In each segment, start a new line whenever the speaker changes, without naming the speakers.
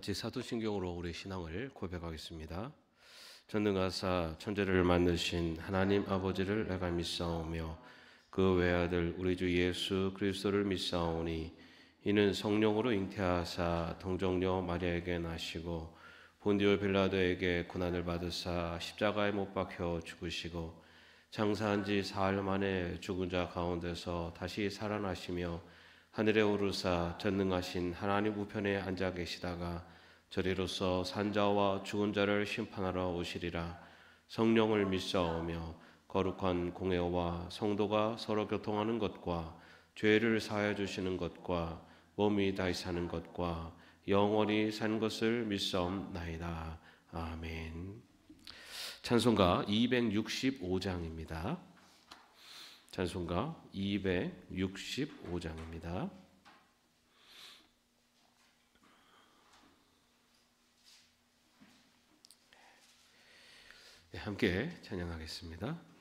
같이 사도신경으로 우리 신앙을 고백하겠습니다. 전능하사 천지를 만드신 하나님 아버지를 내가 믿사오며 그 외아들 우리 주 예수 그리스도를 믿사오니 이는 성령으로 잉태하사 동정녀 마리아에게 나시고 본디오 빌라도에게 고난을 받으사 십자가에 못 박혀 죽으시고 장사한 지 사흘 만에 죽은 자 가운데서 다시 살아나시며 하늘에 오르사 전능하신 하나님 우편에 앉아 계시다가 저리로서 산자와 죽은 자를 심판하러 오시리라. 성령을 믿사오며 거룩한 공회와 성도가 서로 교통하는 것과 죄를 사하여 주시는 것과 몸이 다시 사는 것과 영원히 산 것을 믿사옵나이다. 아멘. 찬송가 265장입니다. 찬송가 265장입니다. 네, 함께 찬양하겠습니다.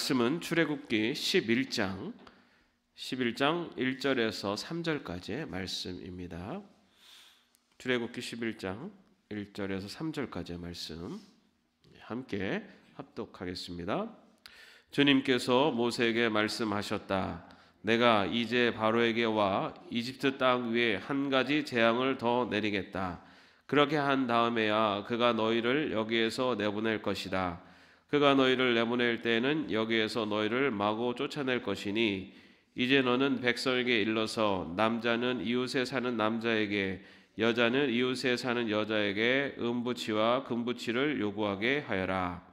말씀은 출애굽기 11장 1절에서 3절까지의 말씀입니다. 출애굽기 11장 1절에서 3절까지의 말씀 함께 합독하겠습니다. 주님께서 모세에게 말씀하셨다. 내가 이제 바로에게 와 이집트 땅 위에 한 가지 재앙을 더 내리겠다. 그렇게 한 다음에야 그가 너희를 여기에서 내보낼 것이다. 그가 너희를 내보낼 때에는 여기에서 너희를 마구 쫓아낼 것이니 이제 너는 백성에게 일러서 남자는 이웃에 사는 남자에게 여자는 이웃에 사는 여자에게 은부치와 금부치를 요구하게 하여라.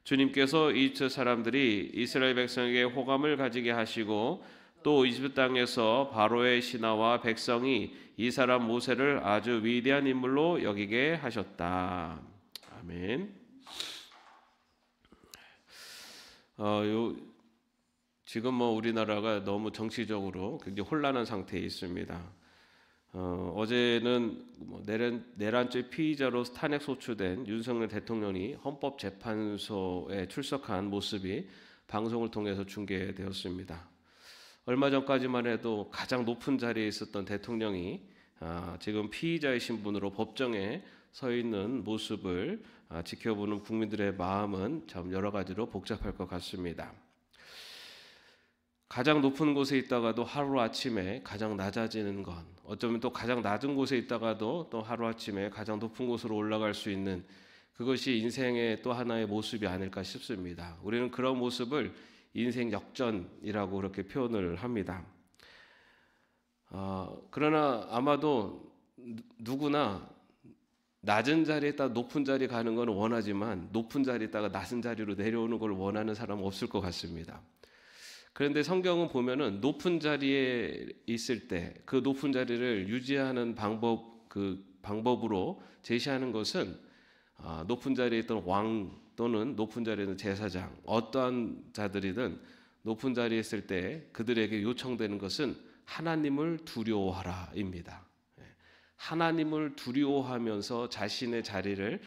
주님께서 이집트 사람들이 이스라엘 백성에게 호감을 가지게 하시고 또 이집트 땅에서 바로의 신하와 백성이 이 사람 모세를 아주 위대한 인물로 여기게 하셨다. 아멘. 지금 우리나라가 너무 정치적으로 굉장히 혼란한 상태에 있습니다. 어제는 내란죄 피의자로 탄핵 소추된 윤석열 대통령이 헌법재판소에 출석한 모습이 방송을 통해서 중계되었습니다. 얼마 전까지만 해도 가장 높은 자리에 있었던 대통령이 지금 피의자의 신분으로 법정에 서 있는 모습을 지켜보는 국민들의 마음은 참 여러 가지로 복잡할 것 같습니다. 가장 높은 곳에 있다가도 하루아침에 가장 낮아지는 것, 어쩌면 또 가장 낮은 곳에 있다가도 또 하루아침에 가장 높은 곳으로 올라갈 수 있는 그것이 인생의 또 하나의 모습이 아닐까 싶습니다. 우리는 그런 모습을 인생 역전이라고 그렇게 표현을 합니다. 그러나 아마도 누구나 낮은 자리에 있다가 높은 자리 가는 건 원하지만 높은 자리에 있다가 낮은 자리로 내려오는 걸 원하는 사람은 없을 것 같습니다. 그런데 성경은 보면은 높은 자리에 있을 때 그 높은 자리를 유지하는 방법으로 제시하는 것은 높은 자리에 있던 왕 또는 높은 자리에 있는 제사장, 어떠한 자들이든 높은 자리에 있을 때 그들에게 요청되는 것은 하나님을 두려워하라입니다. 하나님을 두려워하면서 자신의 자리를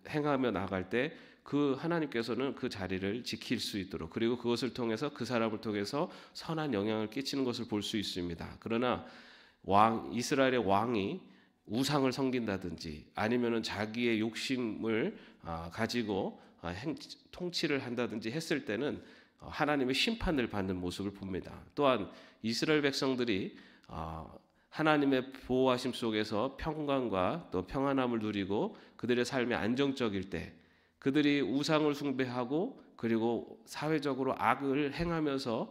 행하며 나갈 때 그 하나님께서는 그 자리를 지킬 수 있도록, 그리고 그것을 통해서 그 사람을 통해서 선한 영향을 끼치는 것을 볼 수 있습니다. 그러나 이스라엘의 왕이 우상을 섬긴다든지 아니면은 자기의 욕심을 가지고 통치를 한다든지 했을 때는 하나님의 심판을 받는 모습을 봅니다. 또한 이스라엘 백성들이 하나님의 보호하심 속에서 평강과 또 평안함을 누리고 그들의 삶이 안정적일 때, 그들이 우상을 숭배하고 그리고 사회적으로 악을 행하면서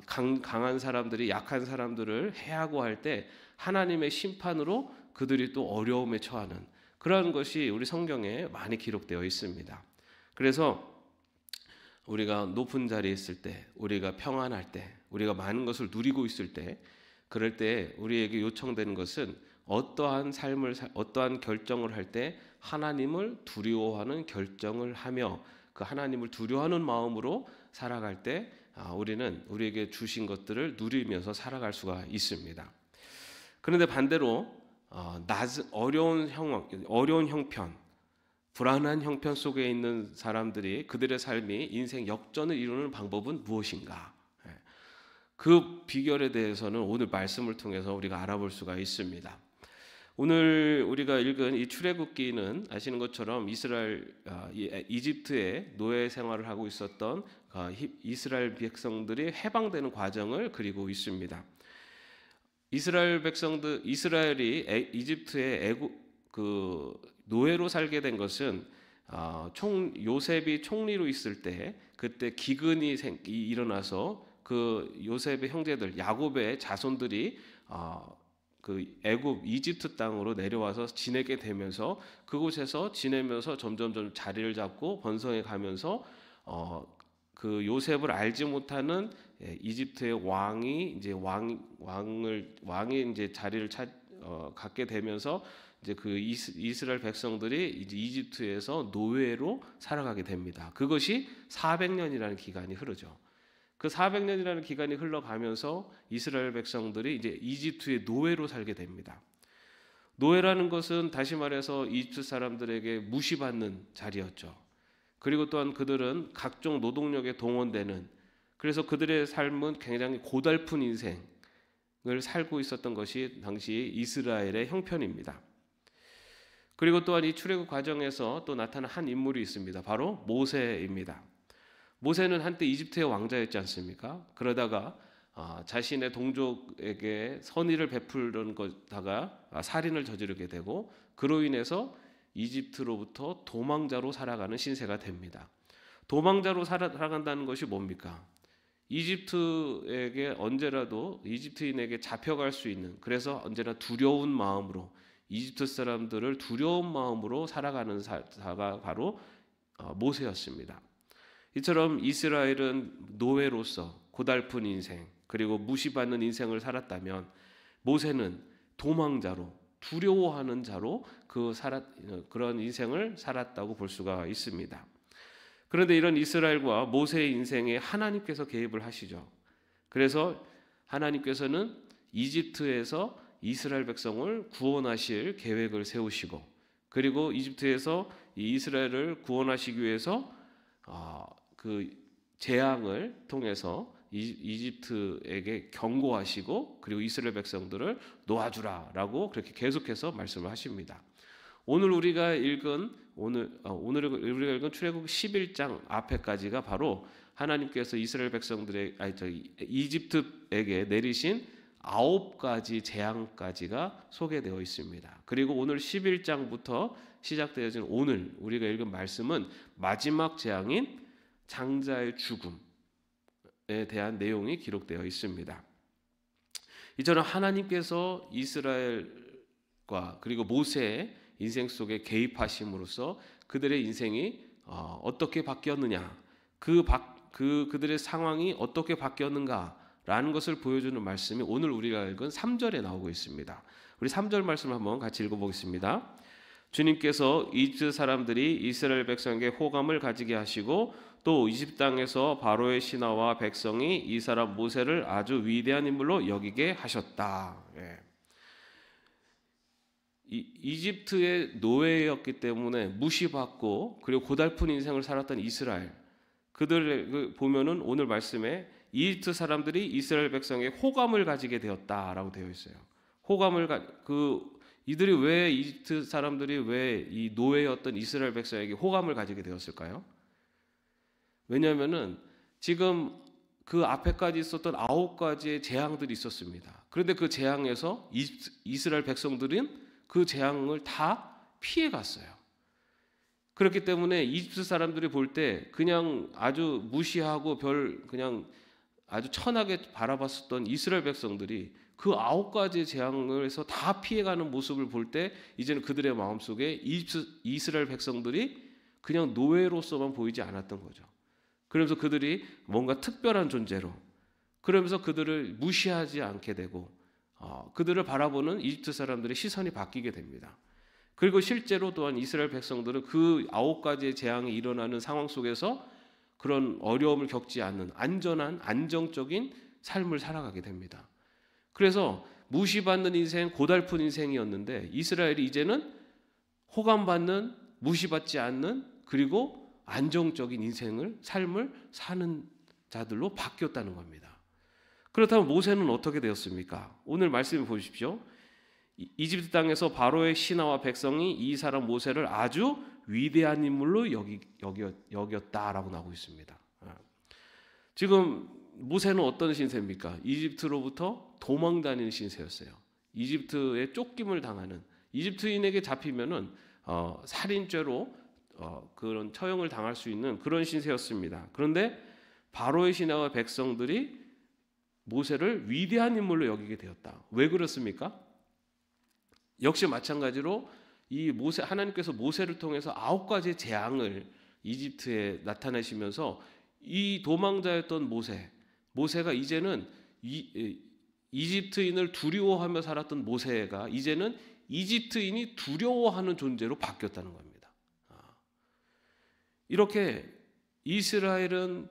강한 사람들이 약한 사람들을 해하고 할 때 하나님의 심판으로 그들이 또 어려움에 처하는 그런 것이 우리 성경에 많이 기록되어 있습니다. 그래서 우리가 높은 자리에 있을 때, 우리가 평안할 때, 우리가 많은 것을 누리고 있을 때, 그럴 때 우리에게 요청되는 것은 어떠한 결정을 할 때 하나님을 두려워하는 결정을 하며 그 하나님을 두려워하는 마음으로 살아갈 때 우리는 우리에게 주신 것들을 누리면서 살아갈 수가 있습니다. 그런데 반대로 어려운 형편, 불안한 형편 속에 있는 사람들이 그들의 삶이 인생 역전을 이루는 방법은 무엇인가? 그 비결에 대해서는 오늘 말씀을 통해서 우리가 알아볼 수가 있습니다. 오늘 우리가 읽은 이 출애굽기는 아시는 것처럼 이집트에 노예 생활을 하고 있었던 이스라엘 백성들이 해방되는 과정을 그리고 있습니다. 이스라엘이 이집트에 노예로 살게 된 것은 요셉이 총리로 있을 때 그때 기근이 일어나서 그 요셉의 형제들 야곱의 자손들이 이집트 땅으로 내려와서 지내게 되면서 그곳에서 지내면서 점점 자리를 잡고 번성해 가면서 그 요셉을 알지 못하는 이집트의 왕이 이제 자리를 갖게 되면서 이제 그 이스라엘 백성들이 이제 이집트에서 노예로 살아가게 됩니다. 그것이 400년이라는 기간이 흐르죠. 그 400년이라는 기간이 흘러가면서 이스라엘 백성들이 이제 이집트의 노예로 살게 됩니다. 노예라는 것은 다시 말해서 이집트 사람들에게 무시받는 자리였죠. 그리고 또한 그들은 각종 노동력에 동원되는, 그래서 그들의 삶은 굉장히 고달픈 인생을 살고 있었던 것이 당시 이스라엘의 형편입니다. 그리고 또한 이 출애굽 과정에서 또 나타난 한 인물이 있습니다. 바로 모세입니다. 모세는 한때 이집트의 왕자였지 않습니까? 그러다가 자신의 동족에게 선의를 베풀던 것다가 살인을 저지르게 되고 그로 인해서 이집트로부터 도망자로 살아가는 신세가 됩니다. 도망자로 살아간다는 것이 뭡니까? 이집트에게 언제라도 이집트인에게 잡혀갈 수 있는, 그래서 언제나 두려운 마음으로, 이집트 사람들을 두려운 마음으로 살아가는 자가 바로 모세였습니다. 이처럼 이스라엘은 노예로서 고달픈 인생, 그리고 무시받는 인생을 살았다면 모세는 도망자로, 두려워하는 자로 그런 인생을 살았다고 볼 수가 있습니다. 그런데 이런 이스라엘과 모세의 인생에 하나님께서 개입을 하시죠. 그래서 하나님께서는 이집트에서 이스라엘 백성을 구원하실 계획을 세우시고, 그리고 이집트에서 이 이스라엘을 구원하시기 위해서 그 재앙을 통해서 이집트에게 경고하시고, 그리고 이스라엘 백성들을 놓아주라라고 그렇게 계속해서 말씀을 하십니다. 오늘 우리가 읽은 출애굽 11장 앞에까지가 바로 하나님께서 이스라엘 이집트에게 내리신 9가지 재앙까지가 소개되어 있습니다. 그리고 오늘 11장부터 시작되어진 오늘 우리가 읽은 말씀은 마지막 재앙인 장자의 죽음에 대한 내용이 기록되어 있습니다. 이처럼 하나님께서 이스라엘과 그리고 모세의 인생 속에 개입하심으로써 그들의 인생이 어떻게 바뀌었느냐, 그들의 상황이 어떻게 바뀌었는가라는 것을 보여주는 말씀이 오늘 우리가 읽은 3절에 나오고 있습니다. 우리 3절 말씀을 한번 같이 읽어보겠습니다. 주님께서 이집트 사람들이 이스라엘 백성에게 호감을 가지게 하시고, 또 이집트 땅에서 바로의 신하와 백성이 이 사람 모세를 아주 위대한 인물로 여기게 하셨다. 이집트의 노예였기 때문에 무시받고 그리고 고달픈 인생을 살았던 이스라엘, 그들을 보면은 오늘 말씀에 이집트 사람들이 이스라엘 백성에게 호감을 가지게 되었다라고 되어 있어요. 이들이 왜 이집트 사람들이 왜 이 노예였던 이스라엘 백성에게 호감을 가지게 되었을까요? 왜냐하면은 지금 그 앞에까지 있었던 9가지의 재앙들이 있었습니다. 그런데 그 재앙에서 이스라엘 백성들은 그 재앙을 다 피해 갔어요. 그렇기 때문에 이집트 사람들이 볼 때 그냥 아주 무시하고 그냥 아주 천하게 바라봤었던 이스라엘 백성들이 그 9가지 재앙에서 다 피해가는 모습을 볼 때 이제는 그들의 마음속에 이스라엘 백성들이 그냥 노예로서만 보이지 않았던 거죠. 그러면서 그들이 뭔가 특별한 존재로, 그러면서 그들을 무시하지 않게 되고 그들을 바라보는 이집트 사람들의 시선이 바뀌게 됩니다. 그리고 실제로 또한 이스라엘 백성들은 그 9가지의 재앙이 일어나는 상황 속에서 그런 어려움을 겪지 않는 안전한 안정적인 삶을 살아가게 됩니다. 그래서 무시받는 인생, 고달픈 인생이었는데 이스라엘이 이제는 호감받는, 무시받지 않는, 그리고 안정적인 삶을 사는 자들로 바뀌었다는 겁니다. 그렇다면 모세는 어떻게 되었습니까? 오늘 말씀을 보십시오. 이집트 땅에서 바로의 신하와 백성이 이 사람 모세를 아주 위대한 인물로 여겼다라고 나오고 있습니다. 지금 모세는 어떤 신세입니까? 이집트로부터 도망 다니는 신세였어요. 이집트에 쫓김을 당하는, 이집트인에게 잡히면은 살인죄로 그런 처형을 당할 수 있는 그런 신세였습니다. 그런데 바로의 신하와 백성들이 모세를 위대한 인물로 여기게 되었다. 왜 그렇습니까? 역시 마찬가지로 하나님께서 모세를 통해서 9가지의 재앙을 이집트에 나타내시면서 이 도망자였던 모세가 이제는 이집트인을 두려워하며 살았던 모세가 이제는 이집트인이 두려워하는 존재로 바뀌었다는 겁니다. 이렇게 이스라엘은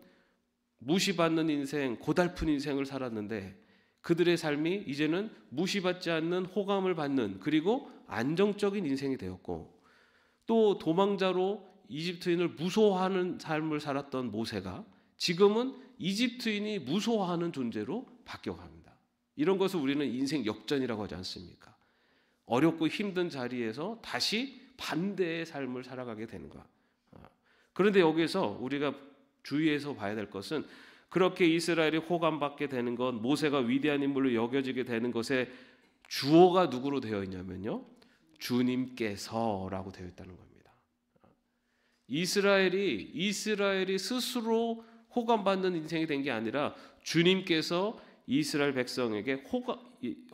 무시받는 인생, 고달픈 인생을 살았는데 그들의 삶이 이제는 무시받지 않는, 호감을 받는, 그리고 안정적인 인생이 되었고, 또 도망자로 이집트인을 무서워하는 삶을 살았던 모세가 지금은 이집트인이 무서워하는 존재로 바뀌어갑니다. 이런 것을 우리는 인생 역전이라고 하지 않습니까? 어렵고 힘든 자리에서 다시 반대의 삶을 살아가게 되는 것. 그런데 여기서 우리가 주의해서 봐야 될 것은, 그렇게 이스라엘이 호감받게 되는 것, 모세가 위대한 인물로 여겨지게 되는 것의 주어가 누구로 되어 있냐면요, 주님께서라고 되어 있다는 겁니다. 이스라엘이 스스로 호감받는 인생이 된 게 아니라 주님께서 이스라엘 백성에게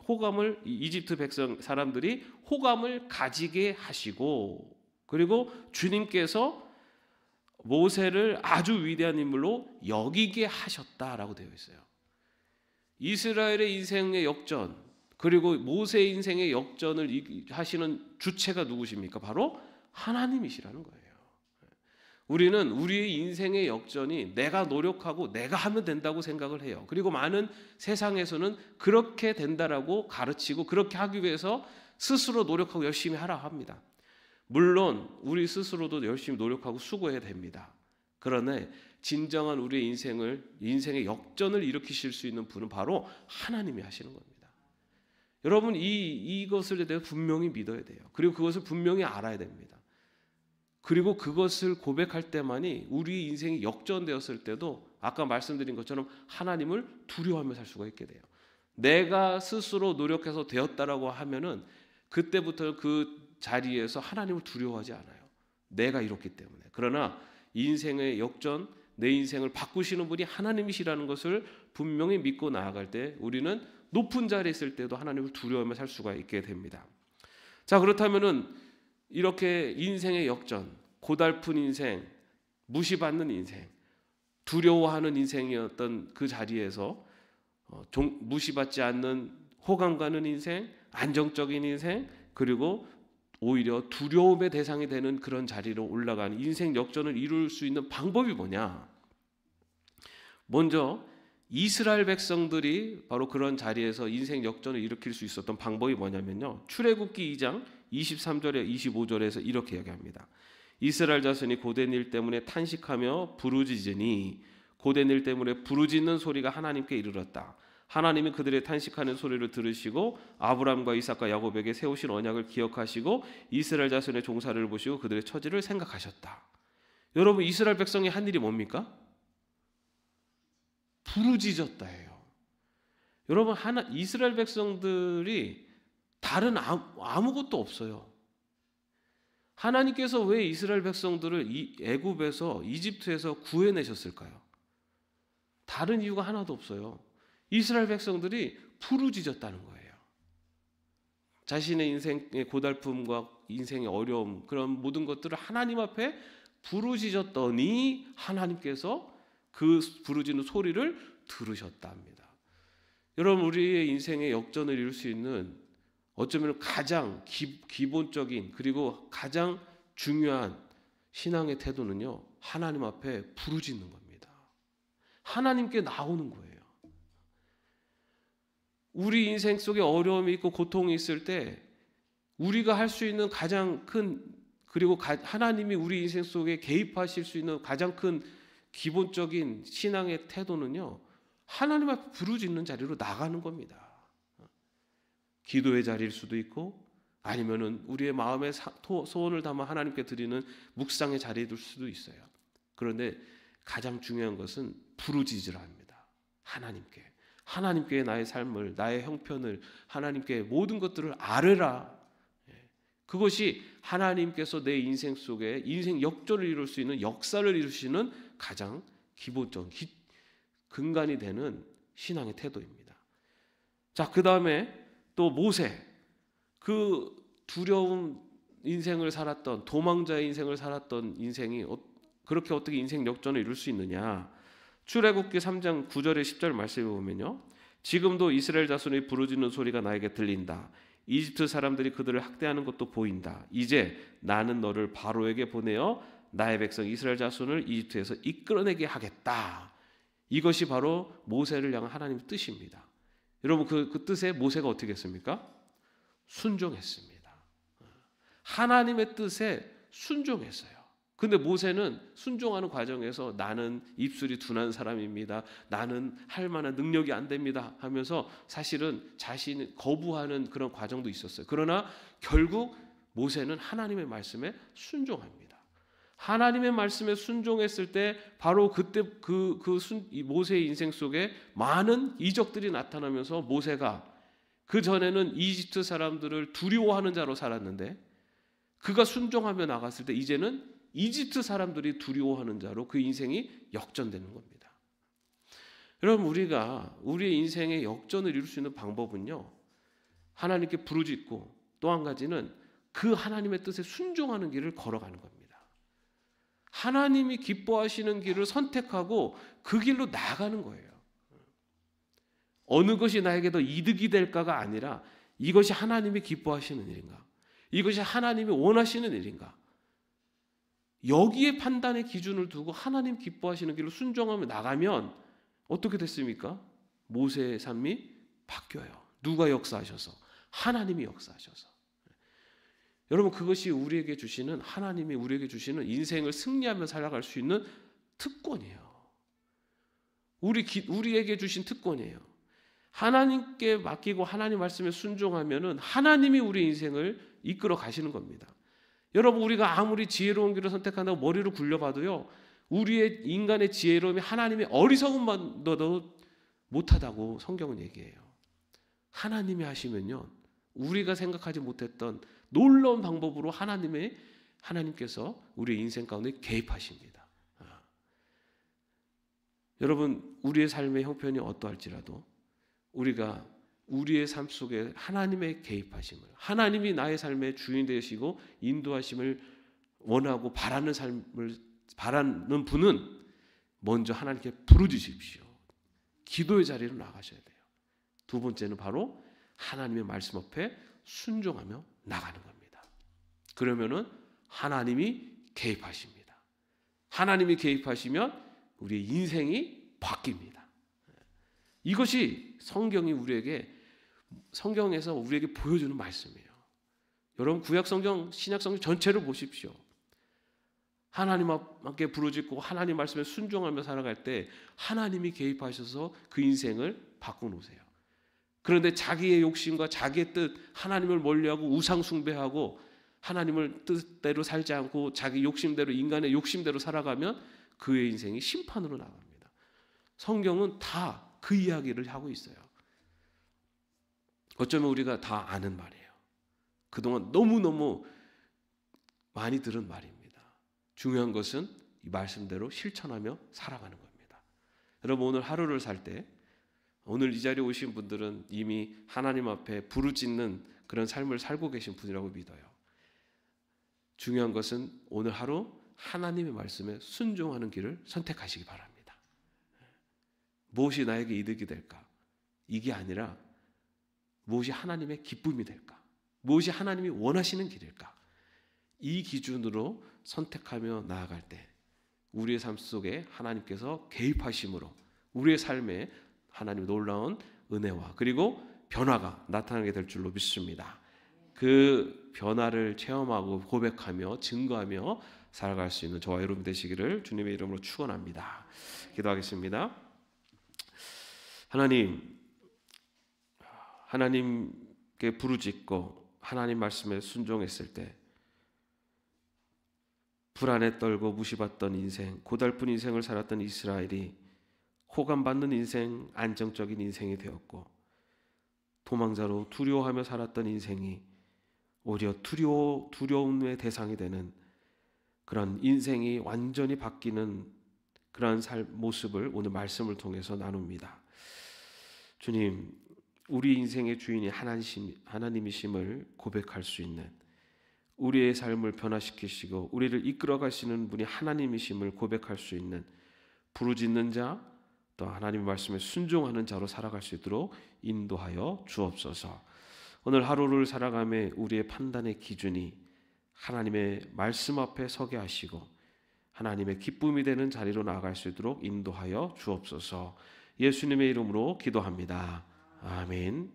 호감을, 이집트 백성 사람들이 호감을 가지게 하시고, 그리고 주님께서 모세를 아주 위대한 인물로 여기게 하셨다라고 되어 있어요. 이스라엘의 인생의 역전, 그리고 모세의 인생의 역전을 하시는 주체가 누구십니까? 바로 하나님이시라는 거예요. 우리는 우리의 인생의 역전이 내가 노력하고 내가 하면 된다고 생각을 해요. 그리고 많은 세상에서는 그렇게 된다라고 가르치고 그렇게 하기 위해서 스스로 노력하고 열심히 하라 합니다. 물론 우리 스스로도 열심히 노력하고 수고해야 됩니다. 그러나 진정한 우리의 인생의 역전을 일으키실 수 있는 분은 바로 하나님이 하시는 겁니다. 여러분, 이것을 대해 분명히 믿어야 돼요. 그리고 그것을 분명히 알아야 됩니다. 그리고 그것을 고백할 때만이 우리 인생이 역전되었을 때도 아까 말씀드린 것처럼 하나님을 두려워하며 살 수가 있게 돼요. 내가 스스로 노력해서 되었다라고 하면은 그때부터 그 자리에서 하나님을 두려워하지 않아요. 내가 이렇기 때문에. 그러나 인생의 역전, 내 인생을 바꾸시는 분이 하나님이시라는 것을 분명히 믿고 나아갈 때 우리는 높은 자리에 있을 때도 하나님을 두려워하며 살 수가 있게 됩니다. 자, 그렇다면은 이렇게 인생의 역전, 고달픈 인생, 무시받는 인생, 두려워하는 인생이었던 그 자리에서 무시받지 않는 호감 가는 인생, 안정적인 인생, 그리고 오히려 두려움의 대상이 되는 그런 자리로 올라가는 인생 역전을 이룰 수 있는 방법이 뭐냐? 먼저 이스라엘 백성들이 바로 그런 자리에서 인생 역전을 일으킬 수 있었던 방법이 뭐냐면요, 출애굽기 2장 23절에 25절에서 이렇게 이야기합니다. 이스라엘 자손이 고된 일 때문에 탄식하며 부르짖으니 고된 일 때문에 부르짖는 소리가 하나님께 이르렀다. 하나님이 그들의 탄식하는 소리를 들으시고 아브라함과 이삭과 야곱에게 세우신 언약을 기억하시고 이스라엘 자손의 종사를 보시고 그들의 처지를 생각하셨다. 여러분, 이스라엘 백성이 한 일이 뭡니까? 부르짖었다예요. 여러분, 이스라엘 백성들이 다른 아무것도 없어요. 하나님께서 왜 이스라엘 백성들을 애굽에서 이집트에서 구해내셨을까요? 다른 이유가 하나도 없어요. 이스라엘 백성들이 부르짖었다는 거예요. 자신의 인생의 고달픔과 인생의 어려움, 그런 모든 것들을 하나님 앞에 부르짖었더니 하나님께서 그 부르짖는 소리를 들으셨답니다. 여러분, 우리의 인생의 역전을 이룰 수 있는 어쩌면 가장 기본적인 그리고 가장 중요한 신앙의 태도는요, 하나님 앞에 부르짖는 겁니다. 하나님께 나오는 거예요. 우리 인생 속에 어려움이 있고 고통이 있을 때 우리가 할 수 있는 가장 큰, 그리고 하나님이 우리 인생 속에 개입하실 수 있는 가장 큰 기본적인 신앙의 태도는요, 하나님 앞에 부르짖는 자리로 나가는 겁니다. 기도의 자리일 수도 있고 아니면은 우리의 마음의 소원을 담아 하나님께 드리는 묵상의 자리일 수도 있어요. 그런데 가장 중요한 것은 부르짖으라 합니다. 하나님께 나의 삶을, 나의 형편을, 하나님께 모든 것들을 아뢰라. 그것이 하나님께서 내 인생 속에 인생 역전을 이룰 수 있는 역사를 이루시는 가장 기본적인 근간이 되는 신앙의 태도입니다. 자, 그 다음에 또 모세, 그 두려운 인생을 살았던, 도망자의 인생을 살았던 인생이 그렇게 어떻게 인생 역전을 이룰 수 있느냐? 출애굽기 3장 9절에 10절 말씀에 보면요, 지금도 이스라엘 자손이 부르짖는 소리가 나에게 들린다. 이집트 사람들이 그들을 학대하는 것도 보인다. 이제 나는 너를 바로에게 보내어 나의 백성 이스라엘 자손을 이집트에서 이끌어내게 하겠다. 이것이 바로 모세를 향한 하나님의 뜻입니다. 여러분, 그 뜻에 모세가 어떻게 했습니까? 순종했습니다. 하나님의 뜻에 순종했어요. 근데 모세는 순종하는 과정에서 나는 입술이 둔한 사람입니다. 나는 할 만한 능력이 안 됩니다 하면서 사실은 자신이 거부하는 그런 과정도 있었어요. 그러나 결국 모세는 하나님의 말씀에 순종합니다. 하나님의 말씀에 순종했을 때 바로 그때 이 모세의 인생 속에 많은 이적들이 나타나면서 모세가 그 전에는 이집트 사람들을 두려워하는 자로 살았는데 그가 순종하며 나갔을 때 이제는 이집트 사람들이 두려워하는 자로 그 인생이 역전되는 겁니다. 여러분, 우리가 우리의 인생의 역전을 이룰 수 있는 방법은요, 하나님께 부르짖고 또 한 가지는 그 하나님의 뜻에 순종하는 길을 걸어가는 겁니다. 하나님이 기뻐하시는 길을 선택하고 그 길로 나아가는 거예요. 어느 것이 나에게 더 이득이 될까가 아니라 이것이 하나님이 기뻐하시는 일인가? 이것이 하나님이 원하시는 일인가? 여기에 판단의 기준을 두고 하나님 기뻐하시는 길로 순종하며 나가면 어떻게 됐습니까? 모세의 삶이 바뀌어요. 누가 역사하셔서? 하나님이 역사하셔서. 여러분, 그것이 우리에게 주시는, 하나님이 우리에게 주시는 인생을 승리하며 살아갈 수 있는 특권이에요. 우리에게 주신 특권이에요. 하나님께 맡기고 하나님 말씀에 순종하면은 하나님이 우리 인생을 이끌어 가시는 겁니다. 여러분, 우리가 아무리 지혜로운 길을 선택한다고 머리를 굴려봐도요, 우리의 인간의 지혜로움이 하나님의 어리석음만도 못하다고 성경은 얘기해요. 하나님이 하시면요, 우리가 생각하지 못했던 놀라운 방법으로 하나님께서 우리의 인생 가운데 개입하십니다. 여러분, 우리의 삶의 형편이 어떠할지라도 우리가 우리의 삶 속에 하나님의 개입하심을, 하나님이 나의 삶의 주인 되시고 인도하심을 원하고 바라는 분은 먼저 하나님께 부르짖으십시오. 기도의 자리로 나가셔야 돼요. 두 번째는 바로 하나님의 말씀 앞에 순종하며 나가는 겁니다. 그러면은 하나님이 개입하십니다. 하나님이 개입하시면 우리의 인생이 바뀝니다. 이것이 성경에서 우리에게 보여주는 말씀이에요. 여러분, 구약 성경, 신약 성경 전체를 보십시오. 하나님께 부르짖고 하나님 말씀에 순종하며 살아갈 때 하나님이 개입하셔서 그 인생을 바꿔놓으세요. 그런데 자기의 욕심과 자기의 뜻, 하나님을 멀리하고 우상 숭배하고 하나님을 뜻대로 살지 않고 자기 욕심대로, 인간의 욕심대로 살아가면 그의 인생이 심판으로 나갑니다. 성경은 다 그 이야기를 하고 있어요. 어쩌면 우리가 다 아는 말이에요. 그동안 너무너무 많이 들은 말입니다. 중요한 것은 이 말씀대로 실천하며 살아가는 겁니다. 여러분, 오늘 하루를 살 때, 오늘 이 자리에 오신 분들은 이미 하나님 앞에 부르짖는 그런 삶을 살고 계신 분이라고 믿어요. 중요한 것은 오늘 하루 하나님의 말씀에 순종하는 길을 선택하시기 바랍니다. 무엇이 나에게 이득이 될까? 이게 아니라 무엇이 하나님의 기쁨이 될까? 무엇이 하나님이 원하시는 길일까? 이 기준으로 선택하며 나아갈 때 우리의 삶 속에 하나님께서 개입하심으로 우리의 삶에 하나님의 놀라운 은혜와 그리고 변화가 나타나게 될 줄로 믿습니다. 그 변화를 체험하고 고백하며 증거하며 살아갈 수 있는 저와 여러분 되시기를 주님의 이름으로 축원합니다. 기도하겠습니다. 하나님께 부르짖고 하나님 말씀에 순종했을 때 불안에 떨고 무시받던 인생, 고달픈 인생을 살았던 이스라엘이 호감받는 인생, 안정적인 인생이 되었고, 도망자로 두려워하며 살았던 인생이 오히려 두려움의 대상이 되는 그런 인생이 완전히 바뀌는 그러한 모습을 오늘 말씀을 통해서 나눕니다. 주님, 우리 인생의 주인이 하나님이심을 고백할 수 있는, 우리의 삶을 변화시키시고 우리를 이끌어 가시는 분이 하나님이심을 고백할 수 있는 부르짖는 자, 또 하나님의 말씀에 순종하는 자로 살아갈 수 있도록 인도하여 주옵소서. 오늘 하루를 살아가며 우리의 판단의 기준이 하나님의 말씀 앞에 서게 하시고 하나님의 기쁨이 되는 자리로 나아갈 수 있도록 인도하여 주옵소서. 예수님의 이름으로 기도합니다. 아멘.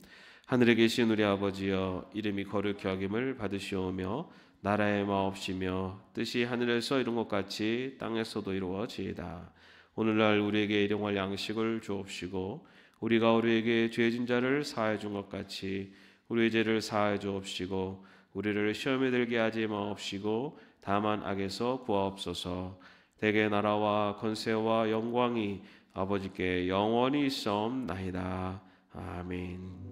하늘에 계신 우리 아버지여, 이름이 거룩히 여김을 받으시오며 나라의 마옵시며 뜻이 하늘에서 이룬 것 같이 땅에서도 이루어지이다. 오늘날 우리에게 일용할 양식을 주옵시고 우리가 우리에게 죄진 자를 사하여 준 것 같이 우리의 죄를 사하여 주옵시고 우리를 시험에 들게 하지 마옵시고 다만 악에서 구하옵소서. 대개 나라와 권세와 영광이 아버지께 영원히 있사옵나이다. 아멘.